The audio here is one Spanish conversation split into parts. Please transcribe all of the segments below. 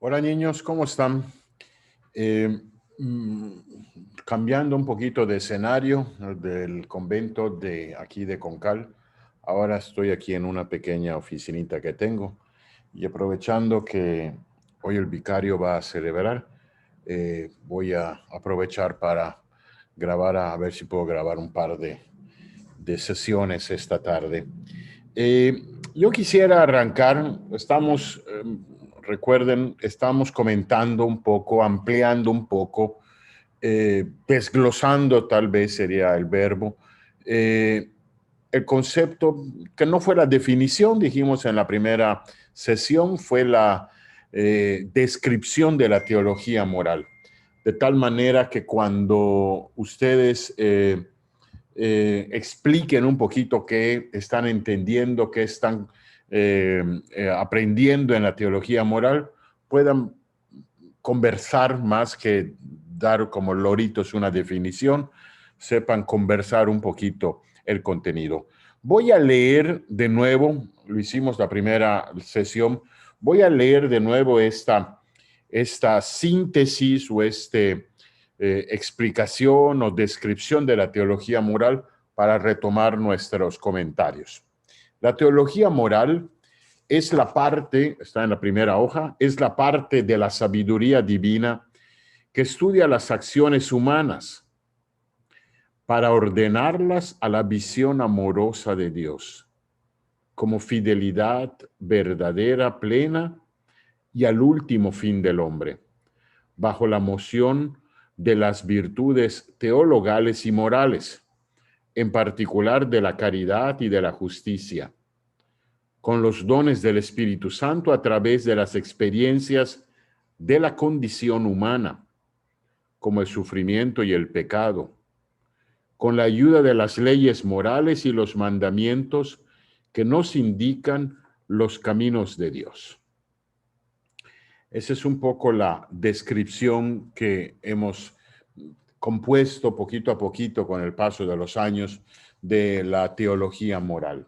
Hola niños, ¿cómo están? Eh, mm, Cambiando un poquito de escenario del convento de aquí de Concal, ahora estoy aquí en una pequeña oficinita que tengo y aprovechando que hoy el vicario va a celebrar, voy a aprovechar para grabar, a ver si puedo grabar un par de sesiones esta tarde. Yo quisiera arrancar, recuerden, estamos comentando un poco, ampliando un poco, desglosando tal vez sería el verbo, eh, el concepto, que no fue la definición, dijimos en la primera sesión, fue la descripción de la teología moral. De tal manera que cuando ustedes expliquen un poquito qué están entendiendo, qué están aprendiendo en la teología moral, puedan conversar más que dar como loritos una definición, sepan conversar un poquito el contenido. Voy a leer de nuevo, lo hicimos la primera sesión, voy a leer de nuevo esta síntesis o explicación o descripción de la teología moral para retomar nuestros comentarios. La teología moral es la parte, está en la primera hoja, es la parte de la sabiduría divina que estudia las acciones humanas para ordenarlas a la visión amorosa de Dios, como fidelidad verdadera, plena y al último fin del hombre, bajo la moción de las virtudes teologales y morales, en particular de la caridad y de la justicia, con los dones del Espíritu Santo a través de las experiencias de la condición humana, como el sufrimiento y el pecado, con la ayuda de las leyes morales y los mandamientos que nos indican los caminos de Dios. Esa es un poco la descripción que hemos compuesto poquito a poquito con el paso de los años de la teología moral.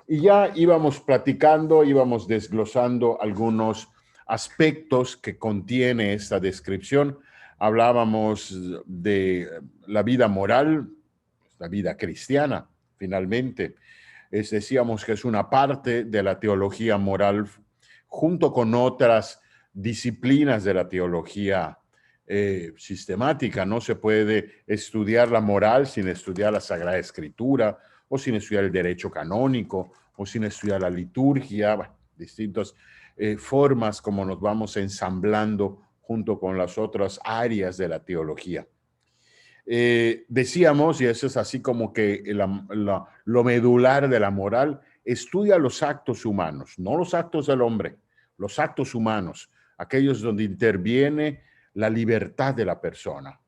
Y ya íbamos platicando, íbamos desglosando algunos aspectos que contiene esta descripción. Hablábamos de la vida moral, la vida cristiana, finalmente. Decíamos que es una parte de la teología moral junto con otras disciplinas de la teología sistemática. No se puede estudiar la moral sin estudiar la Sagrada Escritura o sin estudiar el derecho canónico o sin estudiar la liturgia, bueno, distintas formas como nos vamos ensamblando junto con las otras áreas de la teología. Decíamos, y eso es así como que lo medular de la moral, estudia los actos humanos, no los actos del hombre, los actos humanos, aquellos donde interviene la libertad de la persona.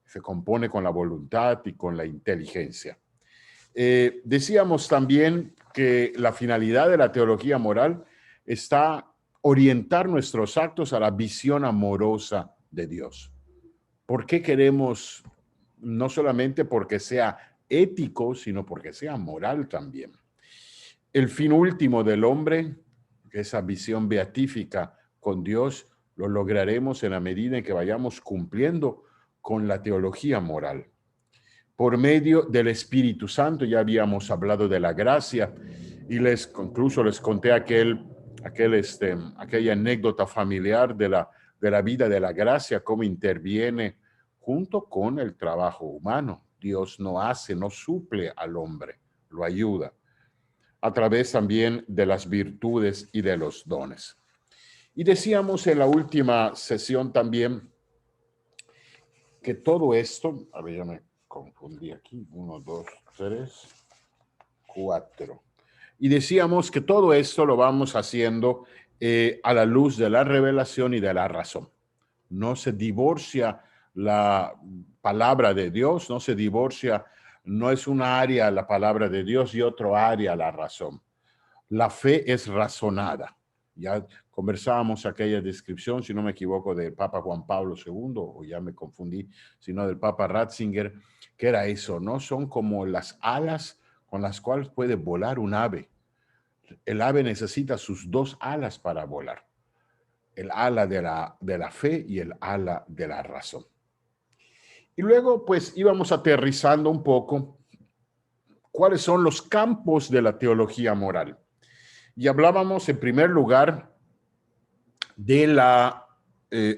Se compone con la voluntad y con la inteligencia. Decíamos también que la finalidad de la teología moral está orientar nuestros actos a la visión amorosa de Dios. ¿Por qué queremos? No solamente porque sea ético, sino porque sea moral también. El fin último del hombre, esa visión beatífica con Dios, lo lograremos en la medida en que vayamos cumpliendo con la teología moral. Por medio del Espíritu Santo, ya habíamos hablado de la gracia y incluso les conté aquella anécdota familiar de la vida de la gracia, cómo interviene junto con el trabajo humano. Dios no suple al hombre, lo ayuda a través también de las virtudes y de los dones. Y decíamos en la última sesión también que todo esto, a ver, ya me confundí aquí, 1, 2, 3, 4. Y decíamos que todo esto lo vamos haciendo a la luz de la revelación y de la razón. No se divorcia la palabra de Dios, no se divorcia, no es una área la palabra de Dios y otro área la razón. La fe es razonada. Ya conversábamos aquella descripción, si no me equivoco, del Papa Juan Pablo II, o ya me confundí, sino del Papa Ratzinger, que era eso, ¿no? Son como las alas con las cuales puede volar un ave. El ave necesita sus 2 alas para volar. el ala de la fe y el ala de la razón. Y luego, pues, íbamos aterrizando un poco cuáles son los campos de la teología moral. Y hablábamos, en primer lugar, de la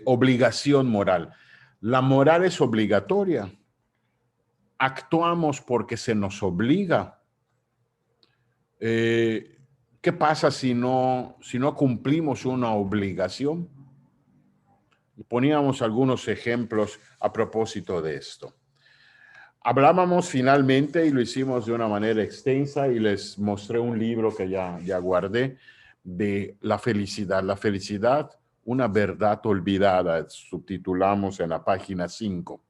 obligación moral. La moral es obligatoria. Actuamos porque se nos obliga. ¿Qué pasa si no cumplimos una obligación? Poníamos algunos ejemplos a propósito de esto. Hablábamos finalmente, y lo hicimos de una manera extensa, y les mostré un libro que ya guardé, de la felicidad. La felicidad, una verdad olvidada, subtitulamos en la página 5.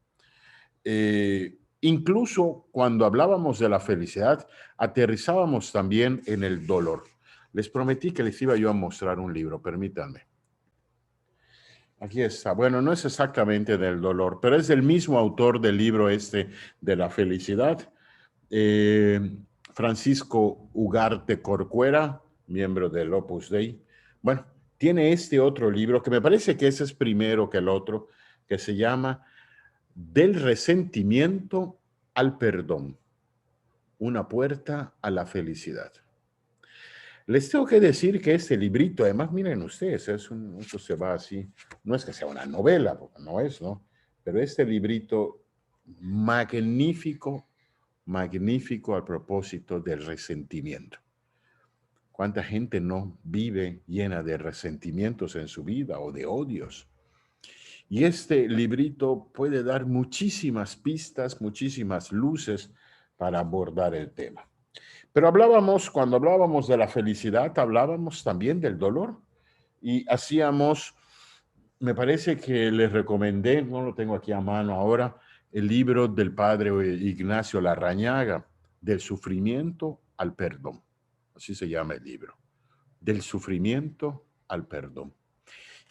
Incluso cuando hablábamos de la felicidad, aterrizábamos también en el dolor. Les prometí que les iba yo a mostrar un libro, permítanme. Aquí está. Bueno, no es exactamente del dolor, pero es del mismo autor del libro este de la felicidad, Francisco Ugarte Corcuera, miembro del Opus Dei. Bueno, tiene este otro libro, que me parece que ese es primero que el otro, que se llama Del resentimiento al perdón, una puerta a la felicidad. Les tengo que decir que este librito, además, miren ustedes, esto se va así, no es que sea una novela, porque no es, ¿no? Pero este librito magnífico, magnífico a propósito del resentimiento. ¿Cuánta gente no vive llena de resentimientos en su vida o de odios? Y este librito puede dar muchísimas pistas, muchísimas luces para abordar el tema. Pero cuando hablábamos de la felicidad, hablábamos también del dolor. Y hacíamos, me parece que les recomendé, no lo tengo aquí a mano ahora, el libro del padre Ignacio Larrañaga, Del sufrimiento al perdón. Así se llama el libro. Del sufrimiento al perdón.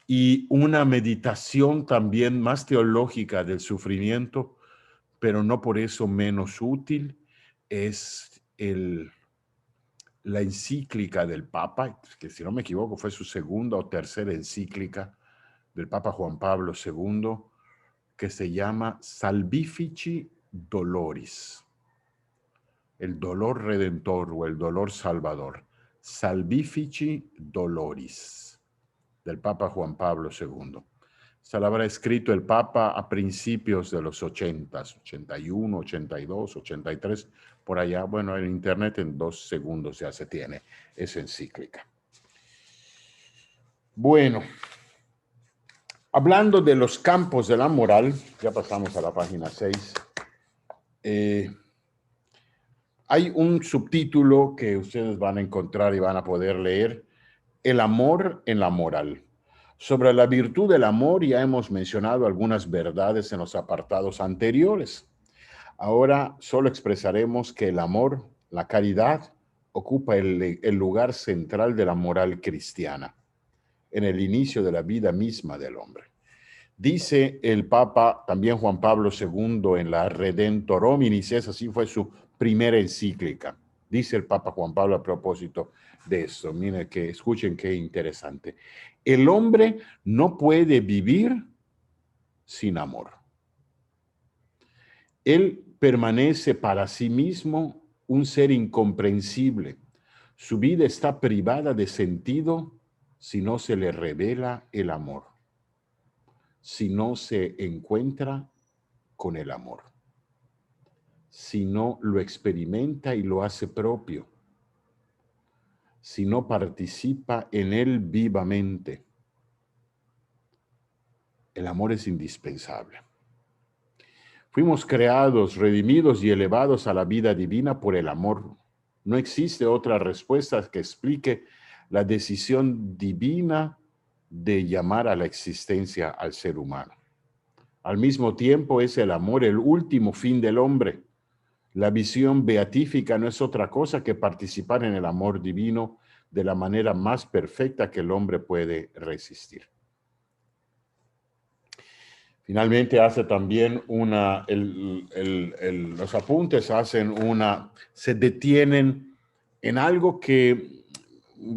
Y una meditación también más teológica del sufrimiento, pero no por eso menos útil, es la encíclica del Papa, que si no me equivoco fue su segunda o tercera encíclica del Papa Juan Pablo II, que se llama Salvifici Doloris, el dolor redentor o el dolor salvador, Salvifici Doloris, del Papa Juan Pablo II. Se la habrá escrito el Papa a principios de los 80, 81, 82, 83, por allá. Bueno, en internet en 2 segundos ya se tiene esa encíclica. Bueno, hablando de los campos de la moral, ya pasamos a la página 6. Hay un subtítulo que ustedes van a encontrar y van a poder leer, El amor en la moral. Sobre la virtud del amor ya hemos mencionado algunas verdades en los apartados anteriores. Ahora solo expresaremos que el amor, la caridad, ocupa el lugar central de la moral cristiana, en el inicio de la vida misma del hombre. Dice el Papa, también Juan Pablo II, en la Redentor Hominis, así fue su primera encíclica. Dice el Papa Juan Pablo a propósito de esto. Miren, escuchen qué interesante. El hombre no puede vivir sin amor. Él permanece para sí mismo un ser incomprensible. Su vida está privada de sentido si no se le revela el amor, si no se encuentra con el amor, si no lo experimenta y lo hace propio, si no participa en él vivamente. El amor es indispensable. Fuimos creados, redimidos y elevados a la vida divina por el amor. No existe otra respuesta que explique la decisión divina de llamar a la existencia al ser humano. Al mismo tiempo es el amor el último fin del hombre. La visión beatífica no es otra cosa que participar en el amor divino de la manera más perfecta que el hombre puede resistir. Finalmente hace también los apuntes se detienen en algo que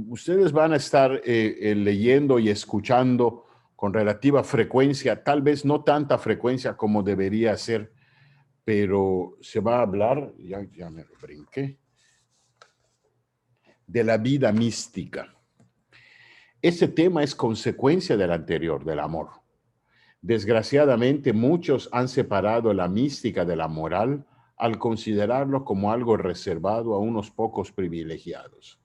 ustedes van a estar leyendo y escuchando con relativa frecuencia, tal vez no tanta frecuencia como debería ser, pero se va a hablar, ya me lo brinqué, de la vida mística. Ese tema es consecuencia del anterior, del amor. Desgraciadamente, muchos han separado la mística de la moral al considerarlo como algo reservado a unos pocos privilegiados.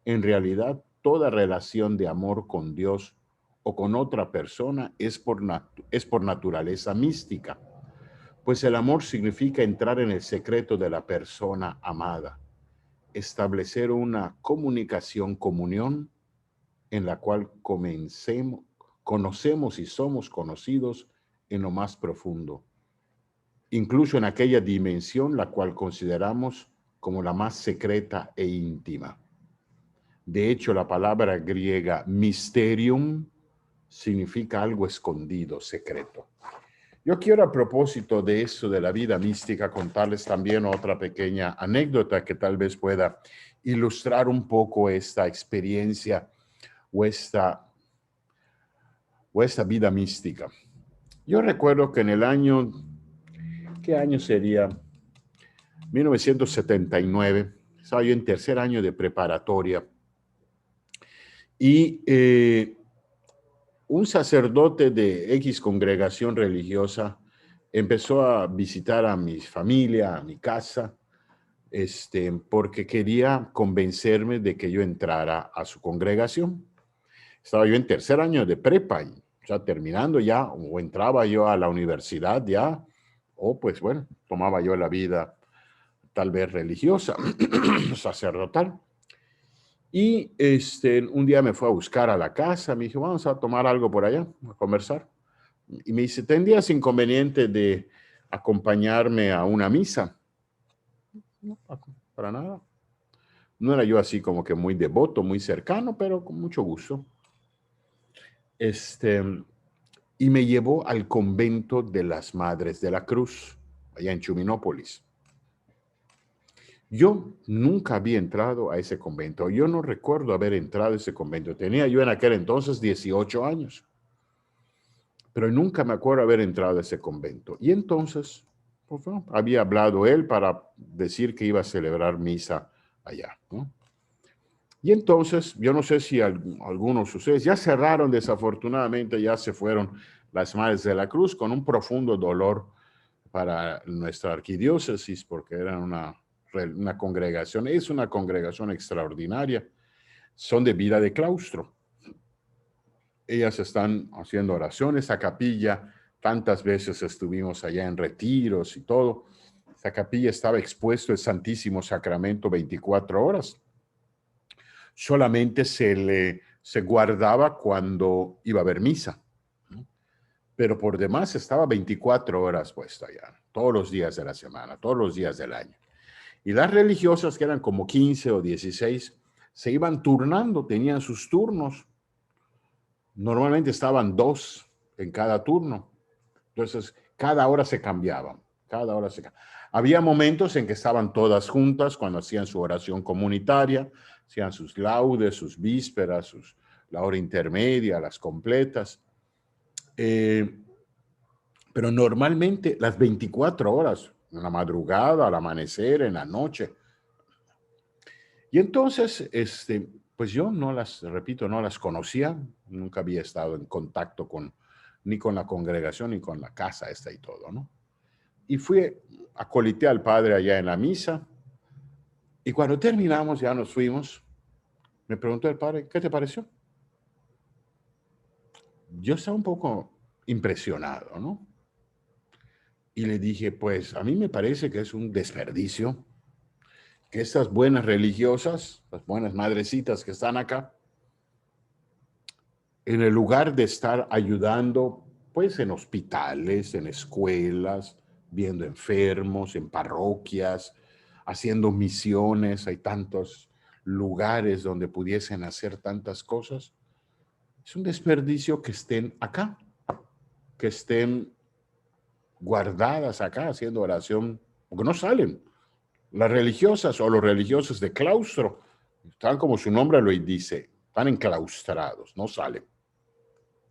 En realidad, toda relación de amor con Dios o con otra persona es por naturaleza mística, pues el amor significa entrar en el secreto de la persona amada, establecer una comunión en la cual conocemos y somos conocidos en lo más profundo, incluso en aquella dimensión la cual consideramos como la más secreta e íntima. De hecho, la palabra griega mysterium significa algo escondido, secreto. Yo quiero, a propósito de eso, de la vida mística, contarles también otra pequeña anécdota que tal vez pueda ilustrar un poco esta experiencia o esta vida mística. Yo recuerdo que en el año, ¿qué año sería? 1979, estaba yo en tercer año de preparatoria y un sacerdote de X congregación religiosa empezó a visitar a mi familia, a mi casa, porque quería convencerme de que yo entrara a su congregación. Estaba yo en tercer año de prepa, o sea, terminando ya, o entraba yo a la universidad ya, o pues bueno, tomaba yo la vida tal vez religiosa, sacerdotal. Y un día me fue a buscar a la casa, me dijo, vamos a tomar algo por allá, a conversar. Y me dice, ¿tendrías inconveniente de acompañarme a una misa? No, para nada. No era yo así como que muy devoto, muy cercano, pero con mucho gusto. Y me llevó al convento de las Madres de la Cruz, allá en Chuminópolis. Yo nunca había entrado a ese convento. Yo no recuerdo haber entrado a ese convento. Tenía yo en aquel entonces 18 años. Pero nunca me acuerdo haber entrado a ese convento. Y entonces, pues, bueno, había hablado él para decir que iba a celebrar misa allá, ¿no? Y entonces, yo no sé si algunos de ustedes ya cerraron, desafortunadamente, ya se fueron las Madres de la Cruz con un profundo dolor para nuestra arquidiócesis, porque eran una congregación, es una congregación extraordinaria, son de vida de claustro. Ellas están haciendo oraciones, esa capilla, tantas veces estuvimos allá en retiros y todo, esa capilla estaba expuesto el Santísimo Sacramento 24 horas. Solamente se guardaba cuando iba a haber misa, ¿no? Pero por demás estaba 24 horas puesta allá, todos los días de la semana, todos los días del año. Y las religiosas, que eran como 15 o 16, se iban turnando, tenían sus turnos. Normalmente estaban 2 en cada turno. Entonces, cada hora se cambiaban, cada hora se cambiaban. Había momentos en que estaban todas juntas cuando hacían su oración comunitaria, hacían sus laudes, sus vísperas, la hora intermedia, las completas. Pero normalmente las 24 horas, en la madrugada, al amanecer, en la noche. Y entonces, pues yo no las, repito, no las conocía, nunca había estado en contacto ni con la congregación, ni con la casa esta y todo, ¿no? Y fui, acolité al padre allá en la misa, y cuando terminamos, ya nos fuimos, me preguntó el padre, ¿qué te pareció? Yo estaba un poco impresionado, ¿no? Y le dije, pues a mí me parece que es un desperdicio que estas buenas religiosas, las buenas madrecitas que están acá, en el lugar de estar ayudando, pues en hospitales, en escuelas, viendo enfermos, en parroquias, haciendo misiones, hay tantos lugares donde pudiesen hacer tantas cosas. Es un desperdicio que estén acá, que estén guardadas acá haciendo oración, porque no salen. Las religiosas o los religiosos de claustro Están como su nombre lo dice, están enclaustrados, no salen.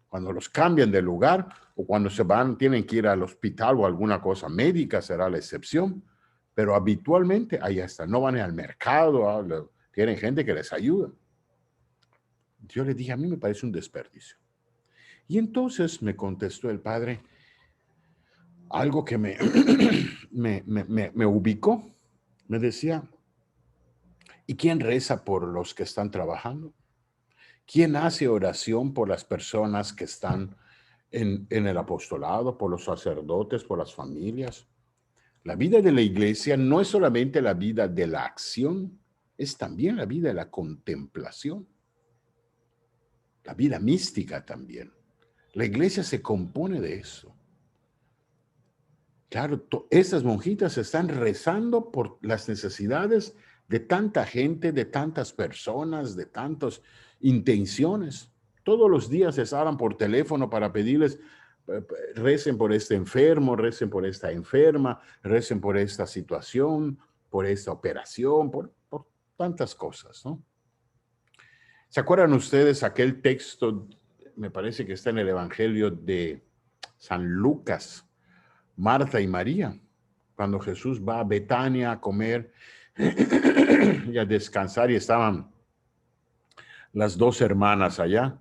Cuando los cambian de lugar o cuando se van, tienen que ir al hospital o alguna cosa médica, será la excepción. Pero habitualmente ahí están, no van al mercado, tienen gente que les ayuda. Yo le dije, a mí me parece un desperdicio. Y entonces me contestó el padre algo que me ubicó. Me decía, ¿y quién reza por los que están trabajando? ¿Quién hace oración por las personas que están en el apostolado, por los sacerdotes, por las familias? La vida de la iglesia no es solamente la vida de la acción, es también la vida de la contemplación, la vida mística también. La iglesia se compone de eso. Claro, estas monjitas están rezando por las necesidades de tanta gente, de tantas personas, de tantas intenciones. Todos los días les hablan por teléfono para pedirles, recen por este enfermo, recen por esta enferma, recen por esta situación, por esta operación, por tantas cosas, ¿no? ¿Se acuerdan ustedes aquel texto, me parece que está en el Evangelio de San Lucas, Marta y María, cuando Jesús va a Betania a comer y a descansar, y estaban las dos hermanas allá,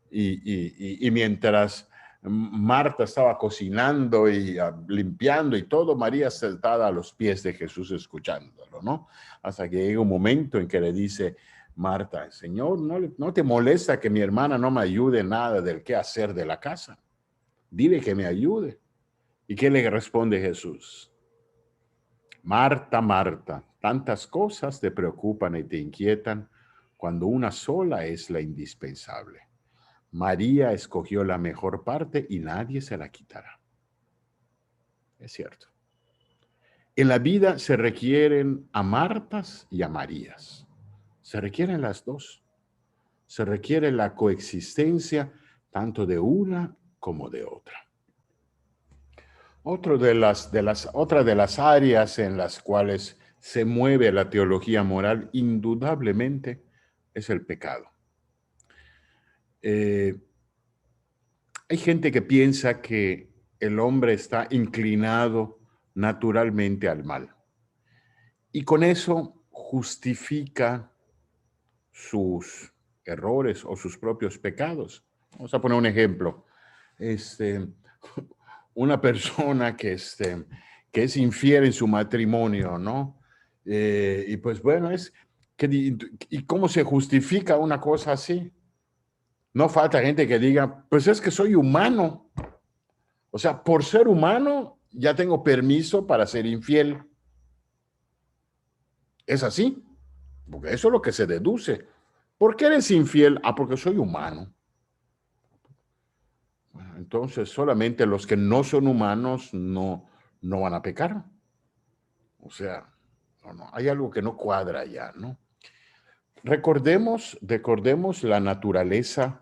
y mientras Marta estaba cocinando y limpiando y todo, María sentada a los pies de Jesús escuchándolo, ¿no? Hasta que llega un momento en que le dice Marta, Señor, ¿no te molesta que mi hermana no me ayude en nada del qué hacer de la casa? Dile que me ayude. ¿Y qué le responde Jesús? Marta, Marta, tantas cosas te preocupan y te inquietan cuando una sola es la indispensable. María escogió la mejor parte y nadie se la quitará. Es cierto. En la vida se requieren a Martas y a Marías. Se requieren las dos. Se requiere la coexistencia tanto de una como de otra. Otra de las áreas en las cuales se mueve la teología moral, indudablemente, es el pecado. Hay gente que piensa que el hombre está inclinado naturalmente al mal. Y con eso justifica sus errores o sus propios pecados. Vamos a poner un ejemplo. Una persona que es infiel en su matrimonio, ¿no? Y pues bueno, ¿y cómo se justifica una cosa así? No falta gente que diga, pues es que soy humano. O sea, por ser humano ya tengo permiso para ser infiel. ¿Es así? Porque eso es lo que se deduce. ¿Por qué eres infiel? Ah, porque soy humano. Entonces, solamente los que no son humanos no van a pecar. O sea, no, hay algo que no cuadra ya, ¿no? Recordemos la naturaleza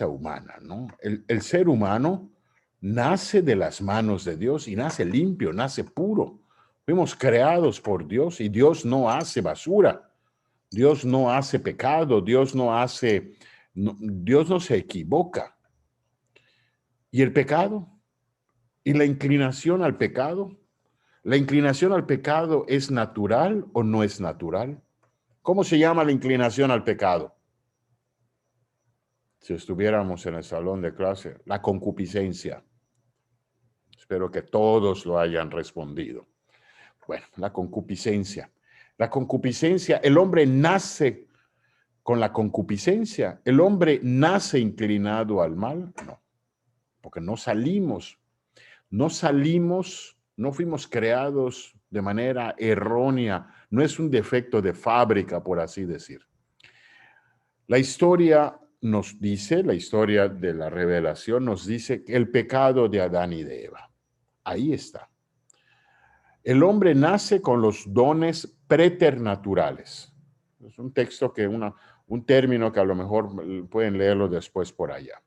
humana, ¿no? El ser humano nace de las manos de Dios y nace limpio, nace puro. Fuimos creados por Dios y Dios no hace basura. Dios no hace pecado, Dios no se equivoca. ¿Y el pecado? ¿Y la inclinación al pecado? ¿La inclinación al pecado es natural o no es natural? ¿Cómo se llama la inclinación al pecado? Si estuviéramos en el salón de clase, la concupiscencia. Espero que todos lo hayan respondido. Bueno, la concupiscencia. La concupiscencia, el hombre nace con la concupiscencia. ¿El hombre nace inclinado al mal? No, porque no fuimos creados de manera errónea. No es un defecto de fábrica, por así decir. La historia nos dice, la historia de la revelación nos dice que el pecado de Adán y de Eva. Ahí está. El hombre nace con los dones preternaturales. Es un texto un término que a lo mejor pueden leerlo después por allá.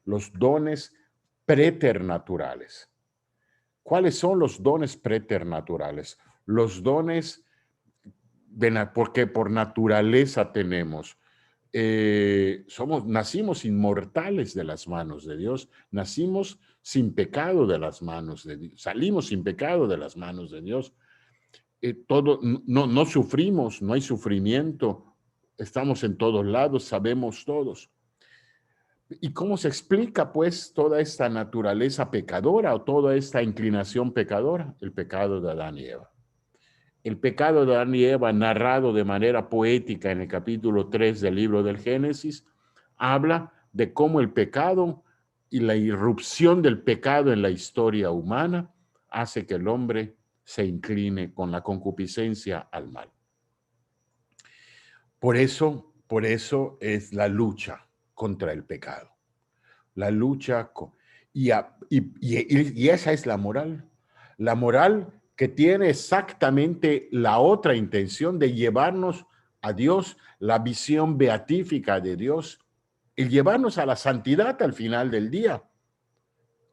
Los dones preternaturales. ¿Cuáles son los dones preternaturales? Los dones porque por naturaleza tenemos. Nacimos inmortales de las manos de Dios, nacimos sin pecado de las manos de Dios, salimos sin pecado de las manos de Dios. No sufrimos, no hay sufrimiento, estamos en todos lados, sabemos todos. ¿Y cómo se explica pues toda esta naturaleza pecadora o toda esta inclinación pecadora? El pecado de Adán y Eva. El pecado de Adán y Eva, narrado de manera poética en el capítulo 3 del libro del Génesis, habla de cómo el pecado y la irrupción del pecado en la historia humana hace que el hombre se incline con la concupiscencia al mal. Por eso es la lucha contra el pecado. La lucha y esa es la moral. La moral que tiene exactamente la otra intención de llevarnos a Dios, la visión beatífica de Dios, el llevarnos a la santidad al final del día.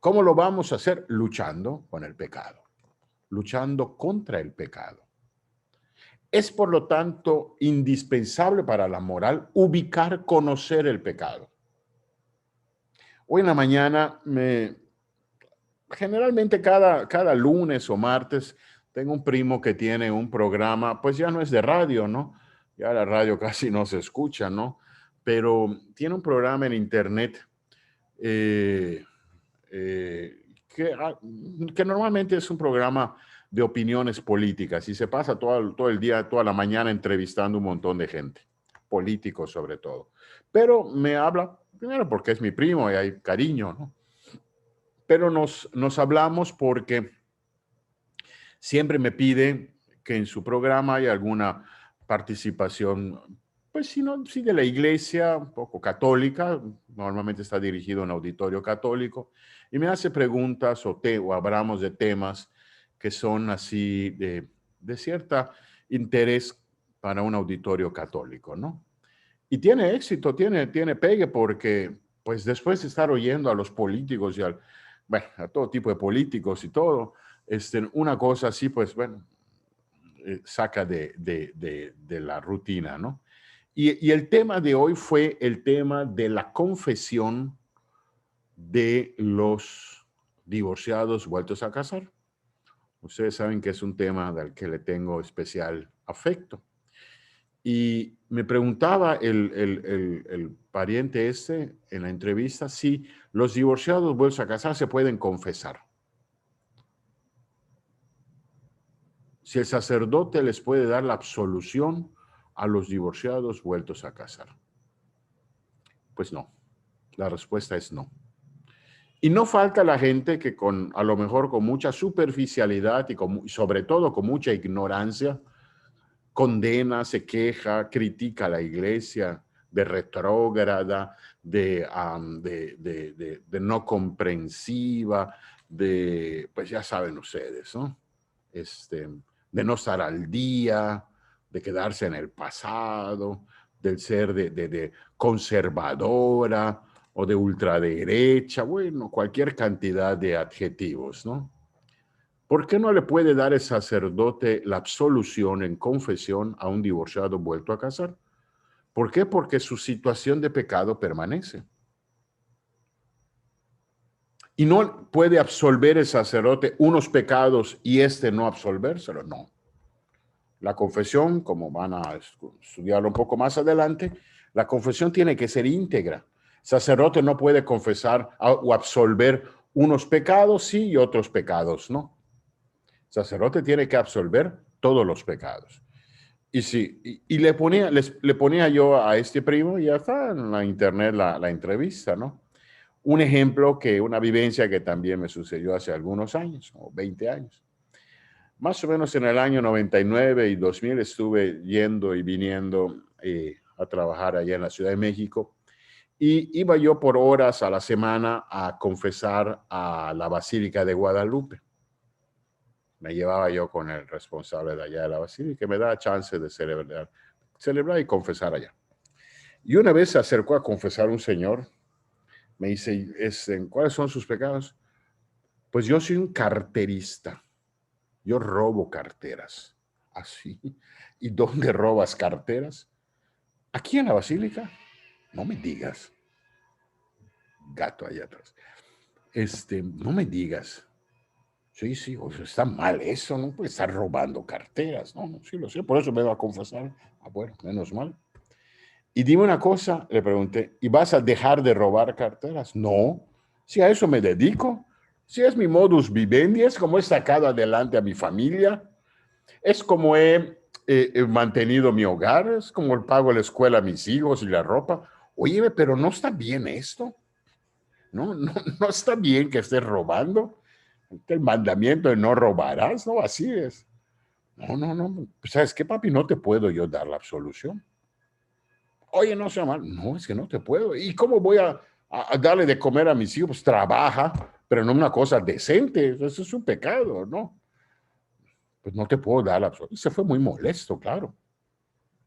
¿Cómo lo vamos a hacer? Luchando con el pecado, luchando contra el pecado. Es, por lo tanto, indispensable para la moral ubicar, conocer el pecado. Hoy en la mañana, generalmente cada lunes o martes, tengo un primo que tiene un programa, pues ya no es de radio, ¿no? Ya la radio casi no se escucha, ¿no? Pero tiene un programa en internet que normalmente es un programa de opiniones políticas y se pasa todo el día, toda la mañana entrevistando un montón de gente, políticos sobre todo. Pero me habla, primero porque es mi primo y hay cariño, ¿no? Pero nos hablamos porque siempre me pide que en su programa haya alguna participación, pues sí de la iglesia, un poco católica, normalmente está dirigido a un auditorio católico, y me hace preguntas o hablamos de temas que son así de cierta interés para un auditorio católico, ¿no? Y tiene éxito, tiene pegue porque, pues después de estar oyendo a los políticos y a todo tipo de políticos y todo, una cosa así, pues bueno, saca de la rutina, ¿no? Y el tema de hoy fue el tema de la confesión de los divorciados vueltos a casar. Ustedes saben que es un tema del que le tengo especial afecto. Y me preguntaba el pariente en la entrevista si los divorciados vueltos a casar se pueden confesar. Si el sacerdote les puede dar la absolución a los divorciados vueltos a casar. Pues no, la respuesta es no. Y no falta la gente que a lo mejor con mucha superficialidad y sobre todo con mucha ignorancia, condena, se queja, critica a la iglesia de retrógrada, de no comprensiva, pues ya saben ustedes, ¿no? De no estar al día, de quedarse en el pasado, del ser de conservadora o de ultraderecha, bueno, cualquier cantidad de adjetivos, ¿no? ¿Por qué no le puede dar el sacerdote la absolución en confesión a un divorciado vuelto a casar? ¿Por qué? Porque su situación de pecado permanece. Y no puede absolver el sacerdote unos pecados y no absolvérselo, no. La confesión, como van a estudiarlo un poco más adelante, la confesión tiene que ser íntegra. El sacerdote no puede confesar o absolver unos pecados sí y otros pecados no. El sacerdote tiene que absolver todos los pecados. Y le ponía yo a este primo, y ya está en la internet la entrevista, ¿no? Un ejemplo una vivencia que también me sucedió hace algunos años, o 20 años. Más o menos en el año 99 y 2000 estuve yendo y viniendo a trabajar allá en la Ciudad de México y iba yo por horas a la semana a confesar a la Basílica de Guadalupe. Me llevaba yo con el responsable de allá de la Basílica que me daba chance de celebrar y confesar allá. Y una vez se acercó a confesar un señor, me dice, ¿cuáles son sus pecados? Pues yo soy un carterista. Yo robo carteras. Así. ¿Y dónde robas carteras? ¿Aquí en la basílica? No me digas. Gato allá atrás. No me digas. Sí, sí, o sea, está mal eso, no puede estar robando carteras. No, no, sí lo sé, por eso me va a confesar. Ah, bueno, menos mal. Y dime una cosa, le pregunté, ¿y vas a dejar de robar carteras? No, si a eso me dedico, si es mi modus vivendi, es como he sacado adelante a mi familia, es como he mantenido mi hogar, es como pago la escuela a mis hijos y la ropa. Oye, pero no está bien esto, no, no, no está bien que estés robando. El mandamiento de no robarás, no, así es. No, no, no, ¿sabes qué, papi? No te puedo yo dar la absolución. Oye, no sea mal. No, es que no te puedo. ¿Y cómo voy a darle de comer a mis hijos? Pues trabaja, pero no una cosa decente. Eso es un pecado, ¿no? Pues no te puedo dar la absolución. Se fue muy molesto, claro.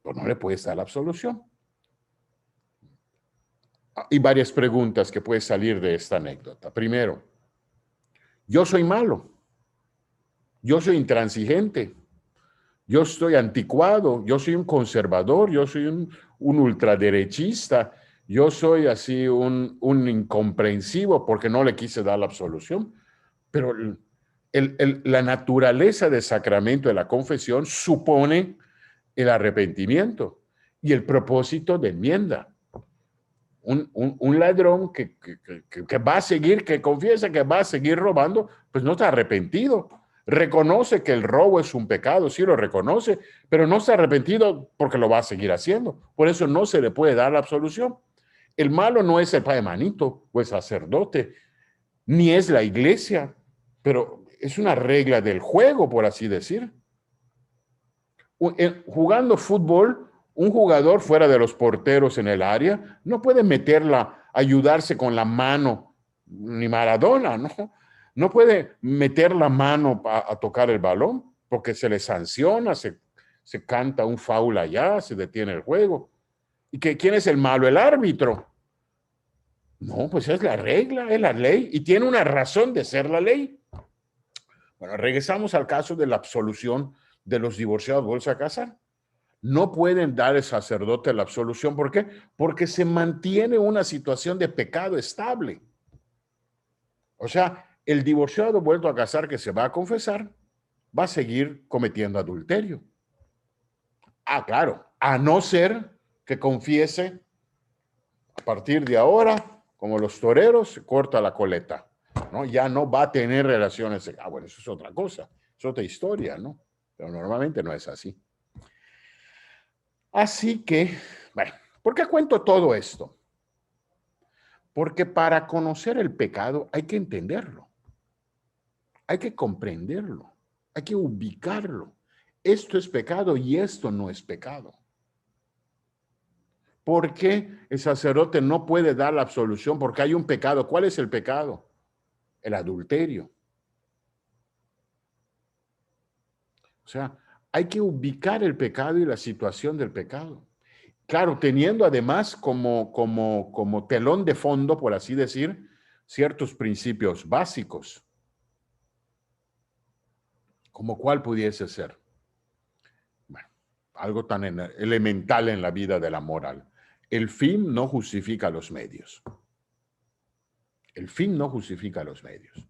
Pero no le puedes dar la absolución. Y varias preguntas que pueden salir de esta anécdota. Primero, yo soy malo. Yo soy intransigente. Yo estoy anticuado, yo soy un conservador, yo soy un ultraderechista, yo soy así un incomprensivo porque no le quise dar la absolución. Pero la naturaleza del sacramento de la confesión supone el arrepentimiento y el propósito de enmienda. Un ladrón que va a seguir, que confiesa que va a seguir robando, pues no está arrepentido. Reconoce que el robo es un pecado, sí lo reconoce, pero no está arrepentido porque lo va a seguir haciendo. Por eso no se le puede dar la absolución. El malo no es el padre Manito o el sacerdote, ni es la iglesia, pero es una regla del juego, por así decir. Jugando fútbol, un jugador fuera de los porteros en el área no puede meterla, ayudarse con la mano, ni Maradona, ¿no? No puede meter la mano a tocar el balón porque se le sanciona, se canta un foul allá, se detiene el juego. ¿Y quién es el malo? El árbitro. No, pues es la regla, es la ley y tiene una razón de ser la ley. Bueno, regresamos al caso de la absolución de los divorciados vueltos a casar. No pueden dar al sacerdote la absolución. ¿Por qué? Porque se mantiene una situación de pecado estable. O sea, el divorciado vuelto a casar que se va a confesar va a seguir cometiendo adulterio. Ah, claro, a no ser que confiese a partir de ahora, como los toreros, corta la coleta, ¿no? Ya no va a tener relaciones. Ah, bueno, eso es otra cosa, es otra historia, ¿no? Pero normalmente no es así. Así que, bueno, ¿por qué cuento todo esto? Porque para conocer el pecado hay que entenderlo, hay que comprenderlo, hay que ubicarlo. Esto es pecado y esto no es pecado. ¿Por qué el sacerdote no puede dar la absolución? Porque hay un pecado. ¿Cuál es el pecado? El adulterio. O sea, hay que ubicar el pecado y la situación del pecado. Claro, teniendo además como telón de fondo, por así decir, ciertos principios básicos. ¿Como cuál pudiese ser? Bueno, algo tan elemental en la vida de la moral. El fin no justifica los medios. El fin no justifica los medios.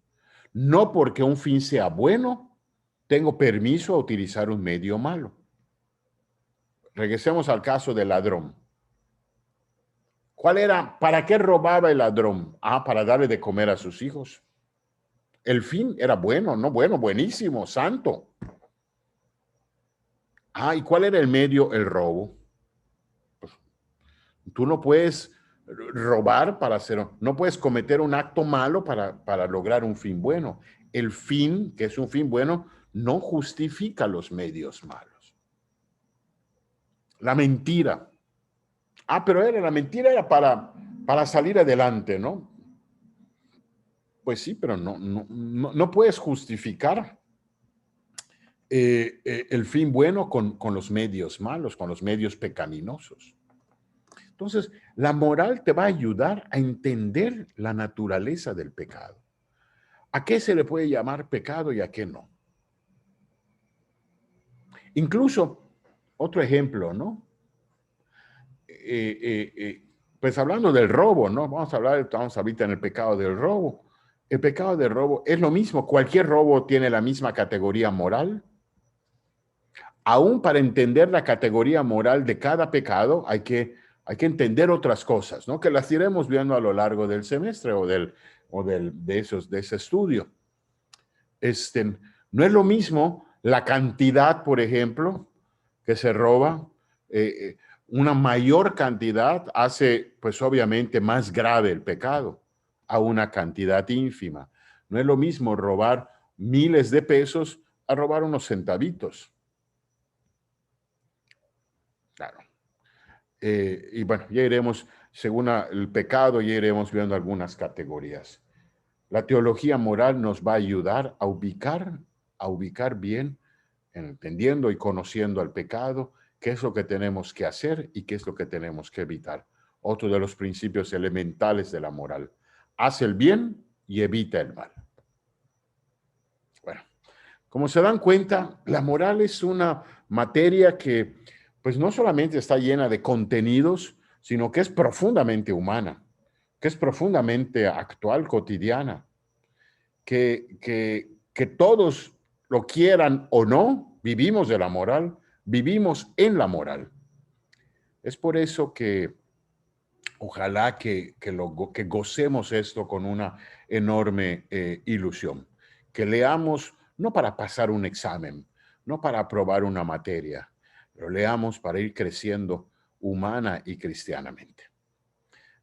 No porque un fin sea bueno, tengo permiso a utilizar un medio malo. Regresemos al caso del ladrón. ¿Cuál era? ¿Para qué robaba el ladrón? Ah, para darle de comer a sus hijos. El fin era bueno, no bueno, buenísimo, santo. Ah, ¿y cuál era el medio? El robo. Pues, tú no puedes robar para hacer, no puedes cometer un acto malo para lograr un fin bueno. El fin, que es un fin bueno, no justifica los medios malos. La mentira. Ah, pero la mentira era para salir adelante, ¿no? Pues sí, pero no puedes justificar el fin bueno con los medios malos, con los medios pecaminosos. Entonces, la moral te va a ayudar a entender la naturaleza del pecado. ¿A qué se le puede llamar pecado y a qué no? Incluso, Otro ejemplo, ¿no? Pues hablando del robo, ¿no? Estamos ahorita en el pecado del robo. El pecado del robo es lo mismo. Cualquier robo tiene la misma categoría moral. Aún para entender la categoría moral de cada pecado hay que entender otras cosas, ¿no? Que las iremos viendo a lo largo del semestre de ese estudio. No es lo mismo la cantidad, por ejemplo, que se roba. Una mayor cantidad hace, pues obviamente, más grave el pecado a una cantidad ínfima. No es lo mismo robar miles de pesos a robar unos centavitos. Claro. Y bueno, ya iremos, según el pecado, ya iremos viendo algunas categorías. La teología moral nos va a ayudar a ubicar bien, entendiendo y conociendo al pecado, qué es lo que tenemos que hacer y qué es lo que tenemos que evitar. Otro de los principios elementales de la moral. Haz el bien y evita el mal. Bueno, como se dan cuenta, la moral es una materia que pues no solamente está llena de contenidos, sino que es profundamente humana, que es profundamente actual, cotidiana, que todos lo quieran o no, vivimos de la moral, vivimos en la moral. Es por eso que ojalá que gocemos esto con una enorme ilusión, que leamos no para pasar un examen, no para aprobar una materia, pero leamos para ir creciendo humana y cristianamente.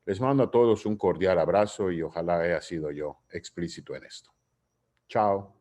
Les mando a todos un cordial abrazo y ojalá haya sido yo explícito en esto. Chao.